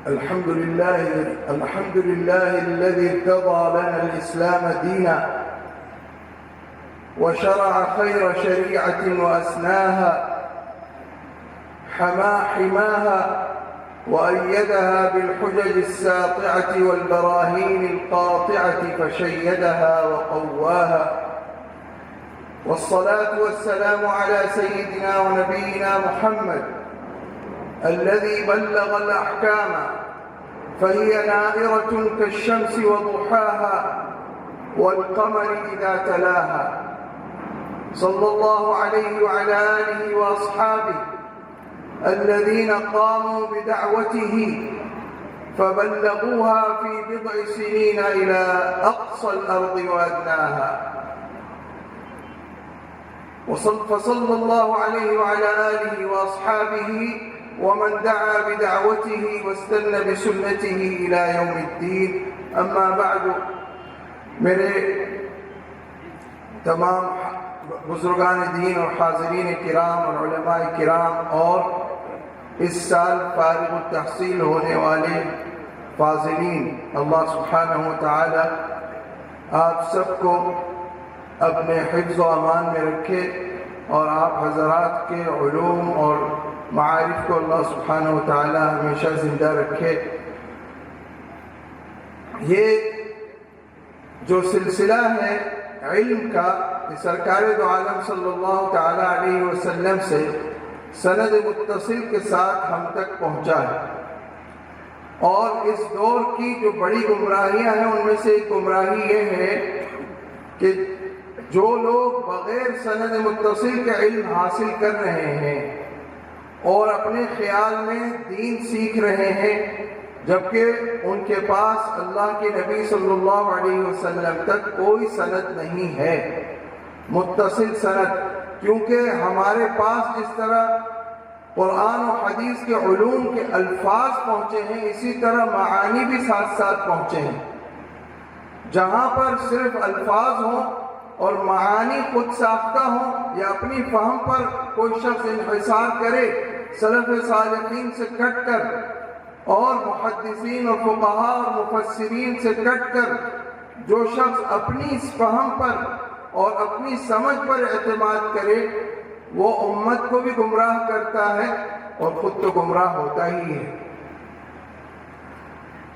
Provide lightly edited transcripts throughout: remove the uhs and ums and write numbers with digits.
الحمد لله الذي ارتضى لنا الإسلام دينا وشرع خير شريعة وأسناها، حماها وأيدها بالحجج الساطعة والبراهين القاطعة فشيدها وقواها. والصلاة والسلام على سيدنا ونبينا محمد الذي بلغ الأحكام فهي نائرة كالشمس وضحاها والقمر إذا تلاها، صلى الله عليه وعلى آله وأصحابه الذين قاموا بدعوته فبلغوها في بضع سنين إلى أقصى الأرض وأدناها، فصلى الله عليه وعلى آله وأصحابه ومن دعا بدعوته واستنى بسنته إلى يوم الدين. اما بعد، میرے تمام بزرگان دین اور حاضرین کرام اور علماء کرام اور اس سال فارغ التحصیل ہونے والے فاضلین، اللہ سبحانہ و تعالی آپ سب کو اپنے حفظ و امان میں رکھے اور آپ حضرات کے علوم اور معارف کو اللہ سبحانہ و تعالی ہمیشہ زندہ رکھے۔ یہ جو سلسلہ ہے علم کا، سرکار دو عالم صلی اللہ تعالی علیہ وسلم سے سند متصل کے ساتھ ہم تک پہنچا ہے، اور اس دور کی جو بڑی گمراہیاں ہیں ان میں سے ایک گمراہی یہ ہے کہ جو لوگ بغیر سند متصل کے علم حاصل کر رہے ہیں اور اپنے خیال میں دین سیکھ رہے ہیں، جبکہ ان کے پاس اللہ کے نبی صلی اللہ علیہ وسلم تک کوئی سند نہیں ہے، متصل سند۔ کیونکہ ہمارے پاس جس طرح قرآن و حدیث کے علوم کے الفاظ پہنچے ہیں، اسی طرح معانی بھی ساتھ ساتھ پہنچے ہیں۔ جہاں پر صرف الفاظ ہوں اور معانی خود ساختہ ہوں یا اپنی فہم پر کوئی شخص انحصار کرے سلف صالحین سے کٹ کر اور محدثین اور فقہاء اور مفسرین سے کٹ کر جو شخص اپنی فہم پر اور اپنی سمجھ پر اعتماد کرے وہ امت کو بھی گمراہ کرتا ہے اور خود تو گمراہ ہوتا ہی ہے۔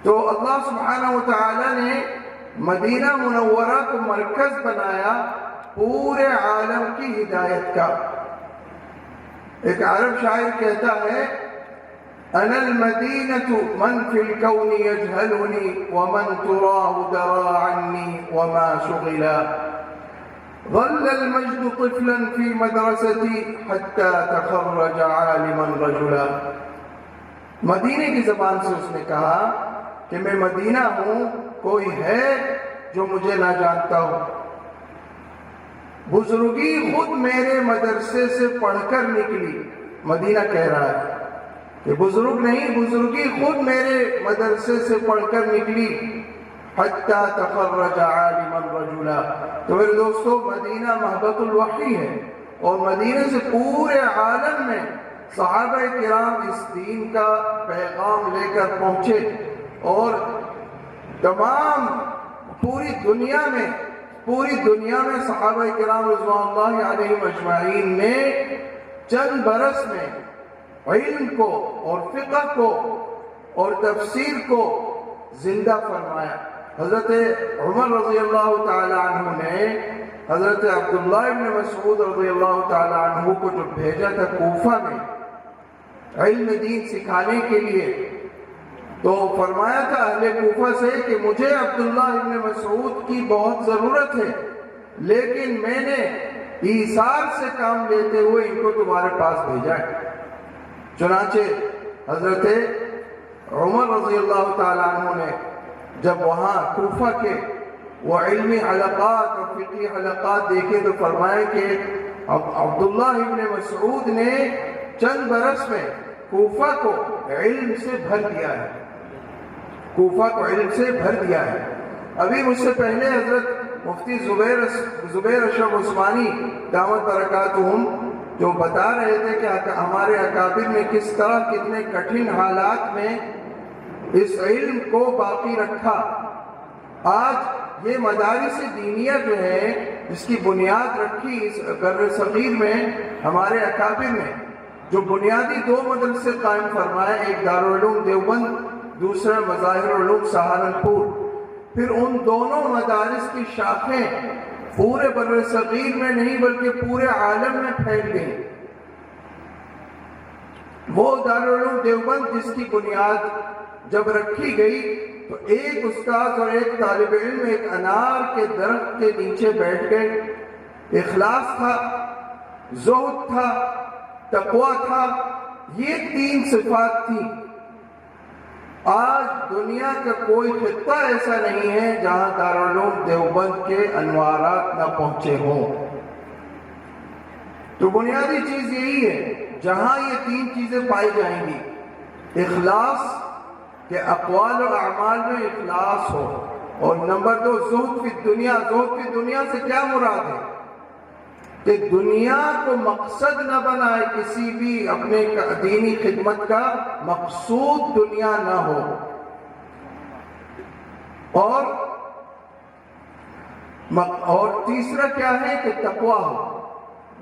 تو اللہ سبحانہ و تعالی نے مدینہ منورہ کو مرکز بنایا پورے عالم کی ہدایت کا۔ ایک عرب شاعر کہتا ہے، انا المدینة من فی الکون یجہلنی ومن تراہ درا عنی وما شغلا، ظل المجد طفلا فی مدرستی حتی تخرج عالما رجلا۔ مدینے کی زبان سے اس نے کہا کہ میں مدینہ ہوں، کوئی ہے جو مجھے نہ جانتا ہو۔ بزرگی خود میرے مدرسے سے پڑھ کر نکلی، مدینہ کہہ رہا ہے کہ بزرگ نہیں، بزرگی خود میرے مدرسے سے پڑھ کر نکلی، حتی تخرج عالما رجلا۔ تو میرے دوستو، مدینہ مہبط الوحی ہے، اور مدینہ سے پورے عالم میں صحابہ کرام اس دین کا پیغام لے کر پہنچے، اور تمام پوری دنیا میں صحابہ کرام رضوان اللہ علیہم اجمعین نے چند برس میں علم کو اور فقہ کو اور تفسیر کو زندہ فرمایا۔ حضرت عمر رضی اللہ تعالی عنہ نے حضرت عبداللہ ابن مسعود رضی اللہ تعالی عنہ کو جو بھیجا تھا کوفہ میں علم دین سکھانے کے لیے، تو فرمایا تھا اہل کوفہ سے کہ مجھے عبداللہ ابن مسعود کی بہت ضرورت ہے، لیکن میں نے ایثار سے کام لیتے ہوئے ان کو تمہارے پاس بھیجا ہے۔ چنانچہ حضرت عمر رضی اللہ تعالیٰ عنہ نے جب وہاں کوفہ کے وہ علمی حلقات اور فقہی حلقات دیکھے تو فرمایا کہ عبداللہ ابن مسعود نے چند برس میں کوفہ کو علم سے بھر دیا ہے، کوفہ کو علم سے بھر دیا ہے۔ ابھی مجھ سے پہلے حضرت مفتی زبیر اشرف عثمانی دامت برکاتہم جو بتا رہے تھے کہ ہمارے اکابر میں کس طرح کتنے کٹھن حالات میں اس علم کو باقی رکھا۔ آج یہ مدارس دینیہ جو ہے جس کی بنیاد رکھی اس بر صغیر میں ہمارے اکابر نے، جو بنیادی 2 مدرسے قائم فرمائے، ایک دارالعلوم دیوبند، دوسرا مظاہر العلوم سہارنپور، پھر ان دونوں مدارس کی شاخیں پورے بر صغیر میں نہیں بلکہ پورے عالم میں پھیل گئی۔ وہ دارالعلوم دیوبند جس کی بنیاد جب رکھی گئی تو ایک استاد اور ایک طالب علم ایک انار کے درخت کے نیچے بیٹھ گئے۔ اخلاص تھا، زہد تھا، تقویٰ تھا، یہ 3 صفات تھی۔ آج دنیا کا کوئی خطہ ایسا نہیں ہے جہاں دارالعلوم دیوبند کے انوارات نہ پہنچے ہوں۔ تو بنیادی چیز یہی ہے، جہاں یہ 3 چیزیں پائی جائیں گی، اخلاص کہ اقوال و اعمال میں اخلاص ہو، اور نمبر 2 زہد فی الدنیا۔ زہد فی الدنیا سے کیا مراد ہے؟ کہ دنیا کو مقصد نہ بنائے، کسی بھی اپنے دینی خدمت کا مقصود دنیا نہ ہو، اور تیسرا کیا ہے کہ تقویٰ ہو،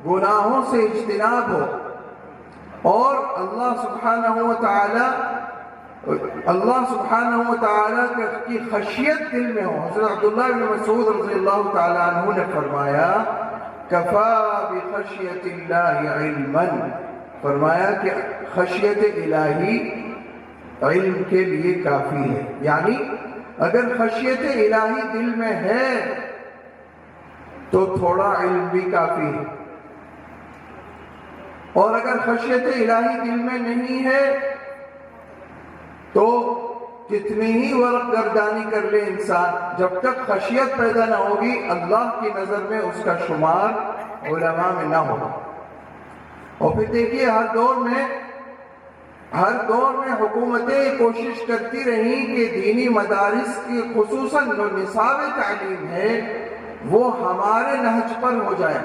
گناہوں سے اجتناب ہو، اور اللہ سبحانہ و تعالیٰ کی خشیت دل میں ہو۔ حضرت عبداللہ بن مسعود رضی اللہ تعالیٰ عنہ نے فرمایا کفا بخشیت اللہ علما، فرمایا کہ خشیت الہی علم کے لیے کافی ہے۔ یعنی اگر خشیت الہی دل میں ہے تو تھوڑا علم بھی کافی ہے، اور اگر خشیت الہی دل میں نہیں ہے تو کتنی ہی ورق گردانی کر لے انسان، جب تک خشیت پیدا نہ ہوگی اللہ کی نظر میں اس کا شمار علماء میں نہ ہوگا۔ اور پھر دیکھیے ہر دور میں حکومتیں کوشش کرتی رہیں کہ دینی مدارس کی خصوصاً جو نصاب تعلیم ہے وہ ہمارے نہج پر ہو جائے،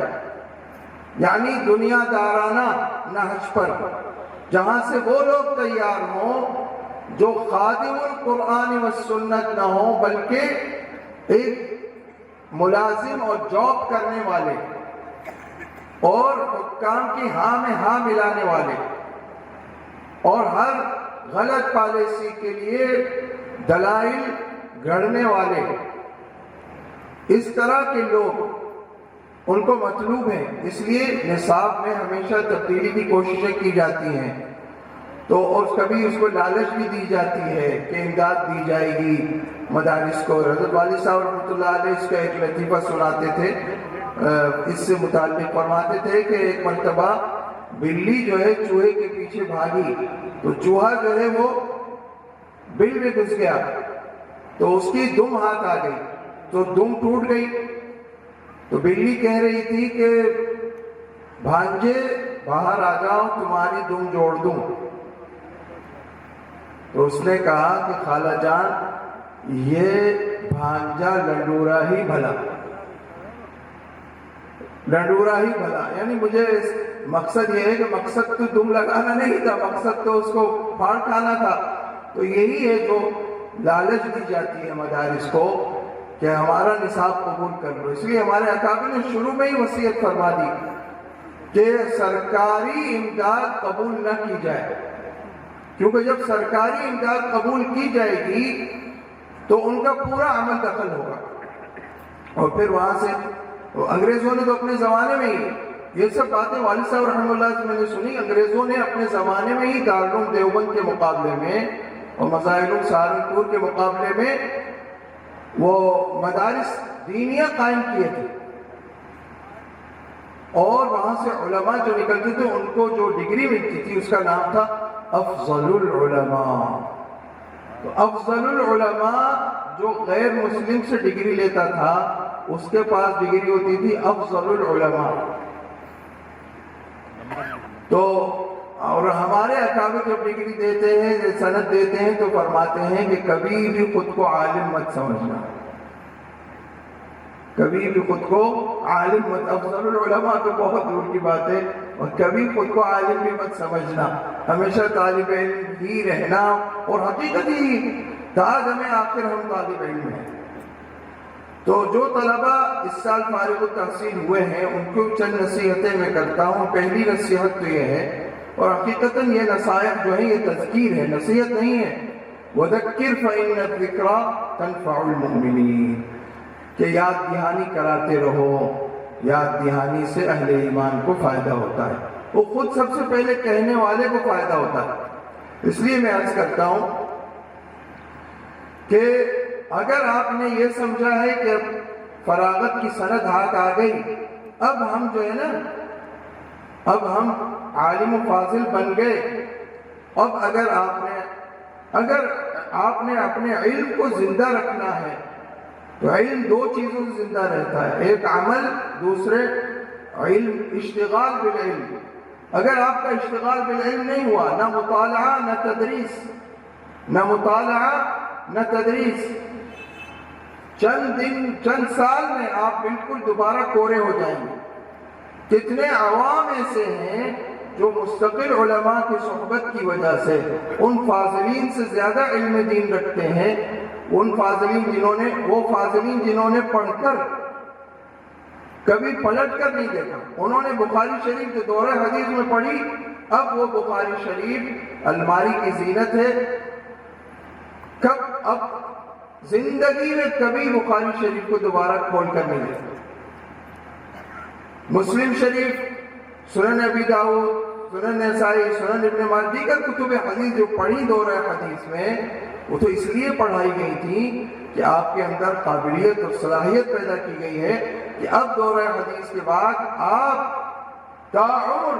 یعنی دنیا دارانہ نہج پر، جہاں سے وہ لوگ تیار ہوں جو خادم القرآن و سنت نہ ہوں بلکہ ایک ملازم اور جاب کرنے والے اور حکام کی ہاں میں ہاں ملانے والے، اور ہر غلط پالیسی کے لیے دلائل گھڑنے والے، اس طرح کے لوگ ان کو مطلوب ہیں۔ اس لیے نصاب میں ہمیشہ تبدیلی کی کوششیں کی جاتی ہیں، تو اور کبھی اس کو لالچ بھی دی جاتی ہے کہ امداد دی جائے گی مدارس کو۔ حضرت والد صاحب رحمۃ اللہ علیہ اس کا ایک لطیفہ سناتے تھے، اس سے متعلق فرماتے تھے کہ ایک مرتبہ بلی جو ہے چوہے کے پیچھے بھاگی، تو چوہا جو ہے وہ بل میں گھس گیا، تو اس کی دم ہاتھ آ گئی، تو دم ٹوٹ گئی، تو بلی کہہ رہی تھی کہ بھانجے باہر آ جاؤ تمہاری دم جوڑ دوں۔ تو اس نے کہا کہ خالہ جان یہ بھانجا لنڈورا ہی بھلا، لنڈورا ہی بھلا، یعنی مجھے مقصد یہ ہے کہ مقصد تو دم لگانا نہیں تھا، مقصد تو اس کو پھاڑ کھانا تھا۔ تو یہی ہے جو لالچ دی جاتی ہے مدارس کو کہ ہمارا نصاب قبول کر لو۔ اس لیے ہمارے اکابر نے شروع میں ہی وصیت فرما دی کہ سرکاری امداد قبول نہ کی جائے، کیونکہ جب سرکاری امداد قبول کی جائے گی تو ان کا پورا عمل دخل ہوگا، اور پھر وہاں سے انگریزوں نے تو اپنے زمانے میں ہی یہ سب باتیں والد صاحب رحمہ اللہ سے میں نے سنی، انگریزوں نے اپنے زمانے میں ہی دارالعلوم دیوبند کے مقابلے میں اور مظاہر العلوم سہارنپور کے مقابلے میں وہ مدارس دینیہ قائم کیے تھے، اور وہاں سے علماء جو نکلتے تھے ان کو جو ڈگری ملتی تھی اس کا نام تھا افضل العلماء۔ تو افضل العلماء جو غیر مسلم سے ڈگری لیتا تھا اس کے پاس ڈگری ہوتی تھی افضل العلماء۔ تو اور ہمارے اکابر جب ڈگری دیتے ہیں، سند دیتے ہیں، تو فرماتے ہیں کہ کبھی بھی خود کو عالم مت سمجھنا، کبھی بھی خود کو عالم مت، افضل العلماء تو بہت دور کی بات ہے، اور کبھی خود کو عالم بھی مت سمجھنا، ہمیشہ طالب علم ہی رہنا، اور حقیقت ہی تاج ہمیں آخر ہم طالب علم ہیں۔ تو جو طلبہ اس سال فارغ التحصیل ہوئے ہیں ان کو چند نصیحتیں میں کرتا ہوں۔ پہلی نصیحت تو یہ ہے، اور حقیقتاً یہ نصائح جو ہیں یہ تذکیر ہے، نصیحت نہیں ہے، وَذَكِّرْ فَإِنَّ الذِّكْرَىٰ تَنْفَعُ الْمُؤْمِنِينَ، کہ یاد دہانی کراتے رہو، یاد دہانی سے اہل ایمان کو فائدہ ہوتا ہے، وہ خود سب سے پہلے کہنے والے کو فائدہ ہوتا ہے۔ اس لیے میں عرض کرتا ہوں کہ اگر آپ نے یہ سمجھا ہے کہ اب فراغت کی سند ہاتھ آ گئی، اب ہم جو ہے نا، اب ہم عالم و فاضل بن گئے، اب اگر آپ نے اپنے علم کو زندہ رکھنا ہے تو علم دو چیزوں سے زندہ رہتا ہے، ایک عمل، دوسرے علم، اشتغال بالعلم۔ اگر آپ کا اشتغال بالعلم نہیں ہوا، نہ مطالعہ نہ تدریس، نہ مطالعہ نہ تدریس، چند سال میں آپ بالکل دوبارہ کورے ہو جائیں گے۔ کتنے عوام ایسے ہیں جو مستقل علماء کی صحبت کی وجہ سے ان فاضلین سے زیادہ علم دین رکھتے ہیں، وہ فاضلین جنہوں نے پڑھ کر کبھی پلٹ کر نہیں دیکھا، انہوں نے بخاری شریف جو دورہ حدیث میں پڑھی، اب وہ بخاری شریف الماری کی زینت ہے، اب زندگی میں کبھی بخاری شریف کو دوبارہ کھول کر نہیں دیکھا۔ مسلم شریف، سنن ابی داؤد، سنن نسائی، سنن ابن ماجہ، دیگر کتب حدیث جو پڑھی دورہ حدیث میں، وہ تو اس لیے پڑھائی گئی تھی کہ آپ کے اندر قابلیت اور صلاحیت پیدا کی گئی ہے کہ اب دورہ حدیث کے بعد آپ تاعمر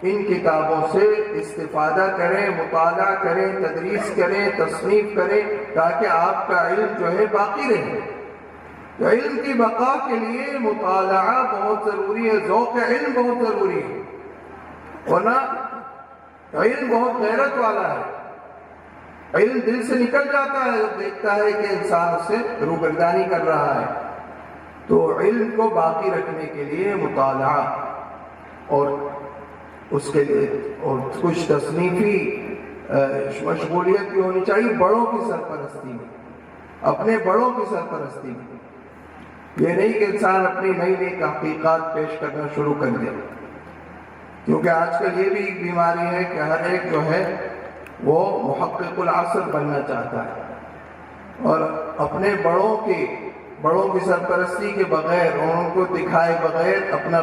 ان کتابوں سے استفادہ کریں، مطالعہ کریں، تدریس کریں، تصنیف کریں، تاکہ آپ کا علم جو ہے باقی رہے۔ تو علم کی بقا کے لیے مطالعہ بہت ضروری ہے، ذوق علم بہت ضروری ہے، ورنہ علم بہت غیرت والا ہے، علم دل سے نکل جاتا ہے جب دیکھتا ہے کہ انسان اس سے روگردانی کر رہا ہے۔ تو علم کو باقی رکھنے کے لیے مطالعہ اور اس کے لیے اور کچھ تصنیفی مشغولیت بھی ہونی چاہیے، بڑوں کی سرپرستی میں، اپنے بڑوں کی سرپرستی میں۔ یہ نہیں کہ انسان اپنی نئی نئی تحقیقات پیش کرنا شروع کر دے، کیونکہ آج کل یہ بھی ایک بیماری ہے کہ ہر ایک جو ہے وہ محقق العصر بننا چاہتا ہے، اور اپنے بڑوں کی سرپرستی کے بغیر اور ان کو دکھائے بغیر اپنا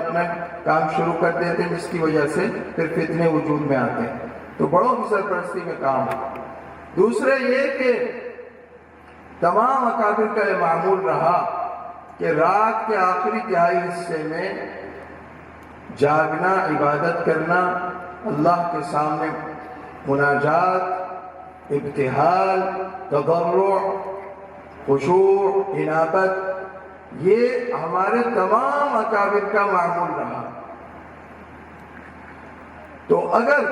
کام شروع کر دیتے ہیں، جس کی وجہ سے پھر فتنے وجود میں آتے ہیں۔ تو بڑوں کی سرپرستی میں کام ہے۔ دوسرے یہ کہ تمام اکابر کا یہ معمول رہا کہ رات کے آخری تہائی حصے میں جاگنا، عبادت کرنا، اللہ کے سامنے مناجات، ابتہال، تضرع، خشوع، انابت، یہ ہمارے تمام اکابر کا معمول رہا۔ تو اگر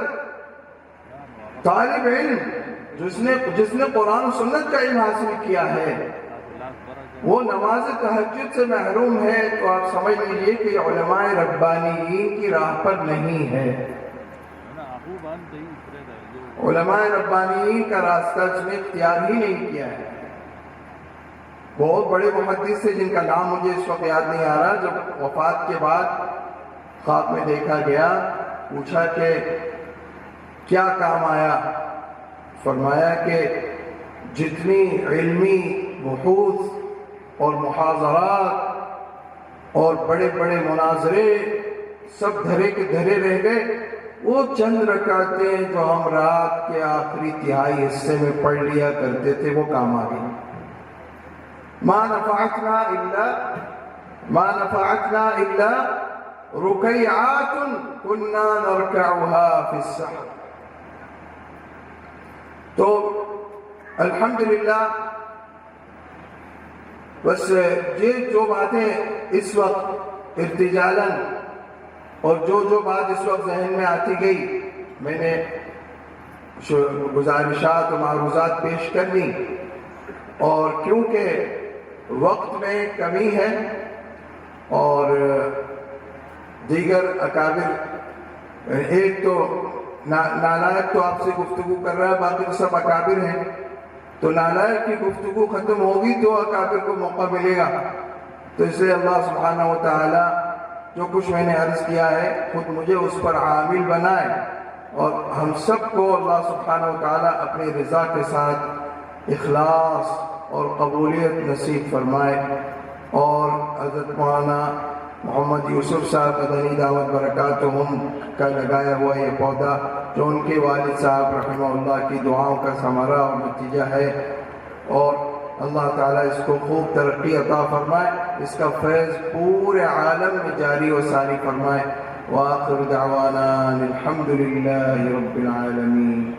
طالب علم جس نے قرآن و سنت کا علم حاصل کیا ہے وہ نماز تہجد سے محروم ہے، تو آپ سمجھ لیجئے کہ علماء ربانیین کی راہ پر نہیں ہے، علماء ربانیین کا راستہ اس نے اختیار ہی نہیں کیا ہے۔ بہت بڑے محدث سے جن کا نام مجھے اس وقت یاد نہیں آ رہا، جب وفات کے بعد خواب میں دیکھا گیا، پوچھا کہ کیا کام آیا؟ فرمایا کہ جتنی علمی بحوث اور محاضرات اور بڑے بڑے مناظرے سب دھرے کے دھرے رہ گئے، وہ چند رکعتیں جو ہم رات کے آخری تہائی حصے میں پڑھ لیا کرتے تھے وہ کام آ گئی۔ ما نفعتنا الا رکیعات کنا نرکعها فی السحر۔ تو الحمدللہ بس یہ جو باتیں اس وقت ارتجالاً اور جو بات اس وقت ذہن میں آتی گئی میں نے گزارشات و معروضات پیش کر دی، اور کیونکہ وقت میں کمی ہے اور دیگر اکابر ایک تو نالائق تو آپ سے گفتگو کر رہا ہے، باقی تو سب اکابر ہیں، تو نالائق کی گفتگو ختم ہوگی تو اکابر کو موقع ملے گا. تو اس لیے اللہ سبحانہ و تعالی جو کچھ میں نے عرض کیا ہے خود مجھے اس پر عامل بنائے، اور ہم سب کو اللہ سبحانہ و تعالی اپنی رضا کے ساتھ اخلاص اور قبولیت نصیب فرمائے. اور حضرت مولانا محمد یوسف صاحب مدنی دعوت برکاتہم کا لگایا ہوا یہ پودا جو ان کے والد صاحب رحمہ اللہ کی دعاؤں کا ثمرہ اور نتیجہ ہے، اور اللہ تعالیٰ اس کو خوب ترقی عطا فرمائے، اس کا فیض پورے عالم میں جاری و ساری فرمائے. وآخر دعوانا الحمد للہ رب العالمین.